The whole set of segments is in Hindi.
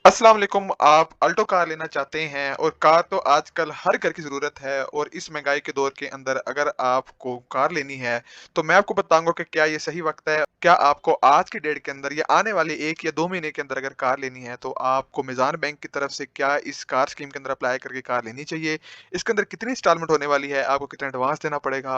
अस्सलाम वालेकुम। आप अल्टो कार लेना चाहते हैं और कार तो आजकल हर घर की ज़रूरत है और इस महंगाई के दौर के अंदर अगर आपको कार लेनी है, तो मैं आपको बताऊँगा कि क्या ये सही वक़्त है? क्या आपको आज की डेट के अंदर या आने वाले 1 या 2 महीने के अंदर अगर कार लेनी है, तो आपको मीज़ान बैंक की तरफ से क्या इस कार स्कीम के अंदर अप्लाई करके कार लेनी चाहिए? इसके अंदर कितनी इंस्टॉलमेंट होने वाली है? आपको कितना एडवांस देना पड़ेगा?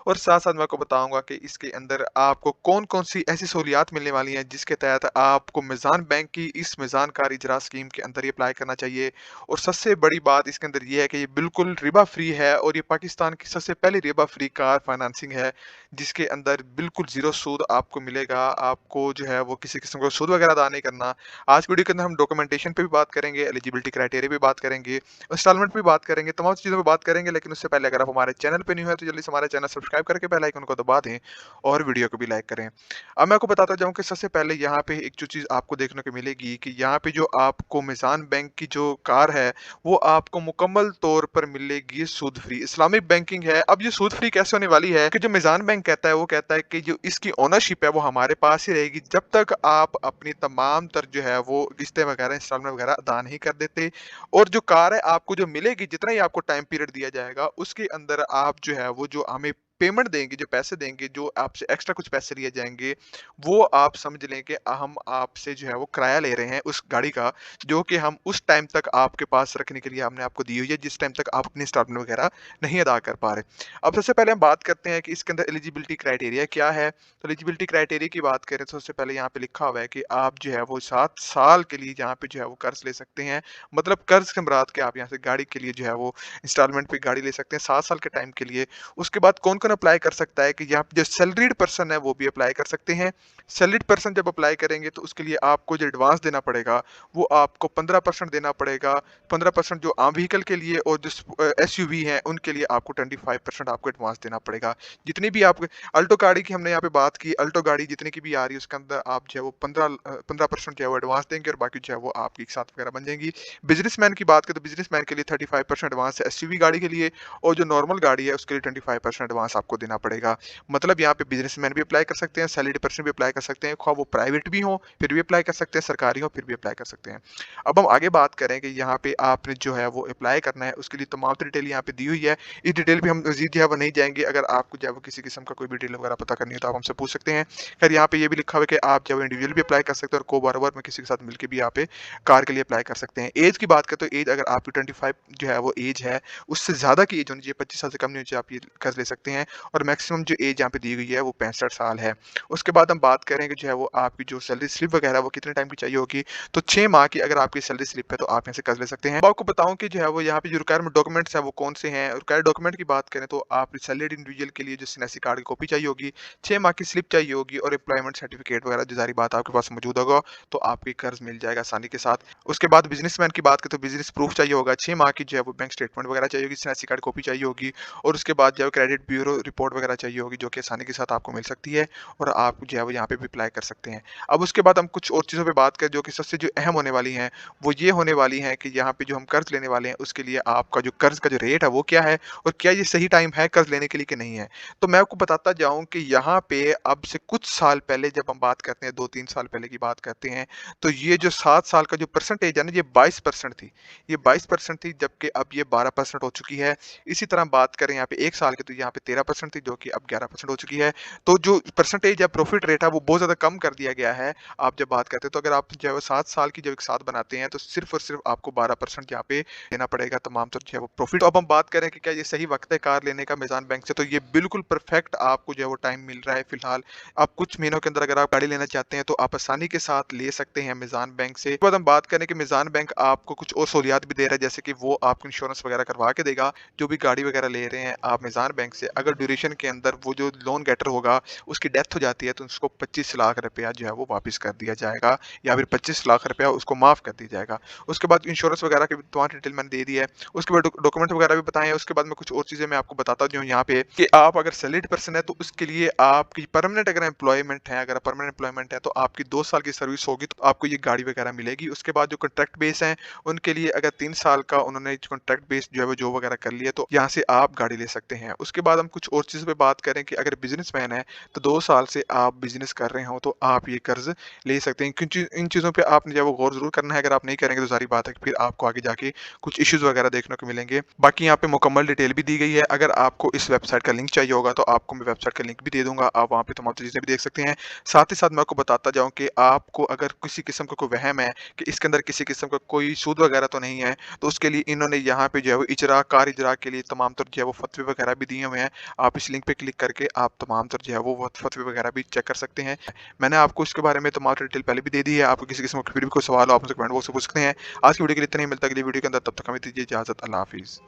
और साथ-साथ मैं आपको बताऊँगा कि इसके अंदर आपको कौन-कौन सी ऐसी सहूलियात मिलने वाली हैं, जिसके तहत आपको मीज़ान बैंक की इस मीज़ान कार इजरा स्कीम के अंदर ये अप्लाई करना चाहिए। और सबसे बड़ी बात इसके अंदर ये है कि ये बिल्कुल रिबा फ्री है और ये पाकिस्तान की सबसे पहली रिबा फ्री कार फाइनेंसिंग है, जिसके अंदर बिल्कुल ज़ीरो सूद आपको मिलेगा। आपको जो है वो किसी किस्म का सूद वगैरह अदा नहीं करना। आज की वीडियो के अंदर हम डॉक्यूमेंटेशन पे भी बात करेंगे, एलिजिबिलिटी क्राइटेरिया पे बात करेंगे, इंस्टॉलमेंट पे भी बात करेंगे, तमाम चीज़ों पे बात करेंगे। लेकिन उससे पहले अगर आप हमारे चैनल पे न्यू हैं, तो जल्दी से हमारा चैनल सब्सक्राइब करके बेल आइकन को दबा दें और वीडियो को भी लाइक करें। अब मैं आपको बताता जाऊँ कि सबसे पहले यहाँ पे एक जो चीज़ आपको देखने को मिलेगी कि यहाँ पे जो आपको मीज़ान बैंक की जो कार है, वो आपको मुकम्मल तौर पर मिलेगी सूद फ्री। इस्लामिक बैंकिंग है। अब ये सूद फ्री कैसे होने वाली है कि जो मीज़ान बैंक कहता है, वो कहता है कि जो इसकी ओनरशिप है, वो हमारे पास ही रहेगी जब तक आप अपनी तमाम तर जो है वो किस्तें वगैरह, इंस्टॉलमेंट वगैरह अदा नहीं कर देते। और जो कार है आपको जो मिलेगी, जितना ही आपको टाइम पीरियड दिया जाएगा, उसके अंदर आप जो है वो जो हमें पेमेंट देंगे, जो पैसे देंगे, जो आपसे एक्स्ट्रा कुछ पैसे लिए जाएँगे, वो आप समझ लें कि हम आपसे जो है वो किराया ले रहे हैं उस गाड़ी का, जो कि हम उस टाइम तक आपके पास रखने के लिए हमने आपको दी हुई है, जिस टाइम तक आप अपनी इंस्टॉलमेंट वगैरह नहीं अदा कर पा रहे। अब सबसे पहले हम बात करते हैं कि इसके अंदर एलिजिबिलिटी क्राइटेरिया क्या है? तो एलिजिबिलिटी क्राइटेरिया की बात करें तो सबसे पहले यहाँ पे लिखा हुआ है कि आप जो है वो 7 साल के लिए यहाँ पे जो है वो कर्ज़ ले सकते हैं। मतलब कर्ज़ से मुराद कि आप यहाँ से गाड़ी के लिए जो है वो इंस्टॉलमेंट पे गाड़ी ले सकते हैं 7 साल के टाइम के लिए। उसके बाद कौन-कौन अप्लाई कर सकता है कि यहाँ पे जो सैलरीड पर्सन है, वो भी अप्लाई कर सकते हैं। सैलरीड पर्सन जब अप्लाई करेंगे, तो उसके लिए आपको जो एडवांस देना पड़ेगा, वो आपको 15% देना पड़ेगा। 15% जो आम व्हीकल के लिए और जो एसयूवी हैं, उनके लिए आपको 25% आपको एडवांस देना पड़ेगा। जितनी भी आप अल्टो गाड़ी की हमने यहाँ पे बात की, अल्टो गाड़ी जितनी की भी आ रही है, उसके अंदर आप जो है वो 15% जो है वो एडवांस देंगे और बाकी जो है वो आपकी एक साथ वगैरह बन जाएँगी। बिज़नेसमैन की बात करें तो बिज़नेसमैन के लिए 35% एडवांस है एसयूवी गाड़ी के लिए, और जो नॉर्मल गाड़ी है उसके लिए 25% एडवांस आपको देना पड़ेगा। मतलब यहाँ पे बिज़नेसमैन भी अप्लाई कर सकते हैं, सैलरीड पर्सन भी अप्लाई कर सकते हैं, ख़्वाह वो प्राइवेट भी हों, फिर भी अप्लाई कर सकते हैं, सरकारी हों, फिर भी अप्लाई कर सकते हैं। अब हम आगे बात करें कि यहाँ पे आपने जो है वो अप्लाई करना है, उसके लिए तमाम डिटेल यहाँ पे दी हुई है। इस डिटेल पे हम मज़ीद जो है वो नहीं जाएँगे। अगर आपको जो है वो किसी किस्म का कोई भी डिटेल वगैरह पता करनी है, तो आप हमसे पूछ सकते हैं। खैर यहाँ पे ये भी लिखा हुआ है कि आप जो है इंडिविजुअल भी अप्लाई कर सकते हैं और को-बारबर में किसी के साथ मिलके भी यहाँ पे कार के लिए अप्लाई कर सकते हैं। ऐज की बात करें तो ऐज अगर आपकी 25 जो है वो ऐज है, उससे ज़्यादा की ऐज होनी चाहिए, 25 साल से कम नहीं होनी चाहिए, आप ये कर ले सकते हैं। और मैक्सिमम जो ऐज यहाँ पे दी गई है वो 65 साल है। उसके बाद हम बात करें कि जो है वो आपकी जो सैलरी स्लिप वगैरह वो कितने टाइम की चाहिए होगी, तो 6 माह की अगर आपकी सैलरी स्लिप है, तो आप यहाँ से कर ले सकते हैं। अब आपको बताऊँ कि जो है वो यहाँ पे जो रिक्वायरमेंट डॉक्यूमेंट्स हैं वो कौन से हैं। रिक्वायर्ड डॉक्यूमेंट की बात करें तो आप सैलरीड इंडिविजुअल के लिए जो सिनेसी कार्ड की कॉपी चाहिए होगी, 6 माह की स्लिप चाहिए होगी और एम्प्लॉयमेंट सर्टिफिकेट वगैरह जो ज़ाहिर बात है आपके पास मौजूद होगा, तो आपकी कर्ज मिल जाएगा आसानी के साथ। उसके बाद बिज़नेसमैन की बात करें तो बिज़नेस प्रूफ चाहिए होगा, 6 माह की जो है वो बैंक स्टेटमेंट वगैरह चाहिए होगी, सिनेसी कार्ड कॉपी चाहिए होगी और उसके बाद जो है क्रेडिट ब्यूरो रिपोर्ट वगैरह चाहिए होगी, जो कि आसानी के साथ आपको मिल सकती है और आप जो है वो यहाँ पे भी अप्लाई कर सकते हैं। अब उसके बाद हम कुछ और चीज़ों पे बात करें जो कि सबसे जो अहम होने वाली हैं, वो ये होने वाली हैं कि यहाँ पे जो हम कर्ज़ लेने वाले हैं, उसके लिए आपका जो कर्ज़ का जो रेट है वो क्या है और क्या ये सही टाइम है कर्ज़ लेने के लिए कि नहीं है। तो मैं आपको बताता जाऊँ कि यहाँ पे अब से कुछ साल पहले जब हम बात करते हैं, 2-3 साल पहले की बात करते हैं, तो ये जो 7 साल का जो परसेंटेज है ना, ये 22% थी। ये 22% थी, जबकि अब ये 12% हो चुकी है। इसी तरह बात करें यहाँ पे 1 साल की, तो यहाँ पे 13% थी, जो कि अब 11% हो चुकी है। तो जो परसेंटेज है, प्रॉफिट रेट है, वो बहुत ज़्यादा कम कर दिया गया है। आप जब बात करते हैं, तो अगर आप जो है वो 7 साल की जब एक साथ बनाते हैं, तो सिर्फ़ और सिर्फ़ आपको 12% यहाँ पे देना पड़ेगा तमाम तर जो है वो प्रॉफिट। तो अब हम बात करें कि क्या ये सही वक़्त है कार लेने का मीज़ान बैंक से, तो ये बिल्कुल परफेक्ट आपको जो है वो टाइम मिल रहा है फ़िलहाल। आप कुछ महीनों के अंदर अगर आप गाड़ी लेना चाहते हैं, तो आप आसानी के साथ ले सकते हैं मीज़ान बैंक से। उसके बाद हम बात करें कि मीज़ान बैंक आपको कुछ और सहूलियत भी दे रहा है, जैसे कि वो आपको इंश्योरेंस वगैरह करवा के देगा। जो भी गाड़ी वगैरह ले रहे हैं आप मीज़ान बैंक से, अगर ड्यूरेशन के अंदर वो जो लोन गेटर होगा, उसकी डेथ हो जाती है, तो उसको 25 लाख रुपया जो है वो वापस कर दिया जाएगा या फिर 25 लाख रुपया उसको माफ़ कर दिया जाएगा। उसके बाद इंश्योरेंस वगैरह की भी तमाम डिटेल मैंने दे दी है। उसके बाद डॉक्यूमेंट वगैरह भी बताएँ हैं। उसके बाद मैं कुछ और चीज़ें मैं आपको बताता जाऊँ यहाँ पे कि आप अगर सैलरीड पर्सन है, तो उसके लिए आपकी परमानेंट अगर एम्प्लॉयमेंट है, अगर परमानेंट एम्प्लॉयमेंट है, तो आपकी 2 साल की सर्विस होगी, तो आपको ये गाड़ी वगैरह मिलेगी। उसके बाद जो कॉन्ट्रैक्ट बेस हैं, उनके लिए अगर 3 साल का उन्होंने कॉन्ट्रैक्ट बेस जो है वो जॉब वगैरह कर लिया, तो यहाँ से आप गाड़ी ले सकते हैं। उसके बाद हम कुछ और चीज़ों पे बात करें कि अगर बिज़नेसमैन है, तो 2 साल से आप बिज़नेस कर रहे हो, तो आप ये कर्ज़ ले सकते हैं। क्योंकि इन चीज़ों पे आपने जो है वो गौर ज़रूर करना है, अगर आप नहीं करेंगे तो ज़ाहिर बात है कि फिर आपको आगे जाके कुछ इश्यूज़ वगैरह देखने को मिलेंगे। बाकी यहाँ पे मुकम्मल डिटेल भी दी गई है, अगर आपको इस वेबसाइट का लिंक चाहिए होगा, तो आपको मैं वेबसाइट का लिंक भी दे दूँगा, आप वहाँ पे तमाम चीज़ें भी देख सकते हैं। साथ ही साथ मैं आपको बताता जाऊँ कि आपको अगर किसी किस्म का कोई वहम है कि इसके अंदर किसी किस्म का कोई सूद वगैरह तो नहीं है, तो उसके लिए इन्होंने यहाँ पे जो है वो कार इजरा के लिए तमाम तर जो है वो फतवे वगैरह भी दिए हुए हैं। आप इस लिंक पे क्लिक करके आप तमाम तर जो है वो फतवे वगैरह भी चेक कर सकते हैं। मैंने आपको इसके बारे में तमाम डिटेल पहले भी दे दी है। आपको किसी किस्म का फिर भी कोई सवाल हो आप मुझसे कमेंट बॉक्स में पूछ सकते हैं। आज की वीडियो के लिए इतना ही, मिलता है अगली वीडियो के अंदर, तब तक हमें दीजिए इजाज़त। अल्लाह हाफ़िज़।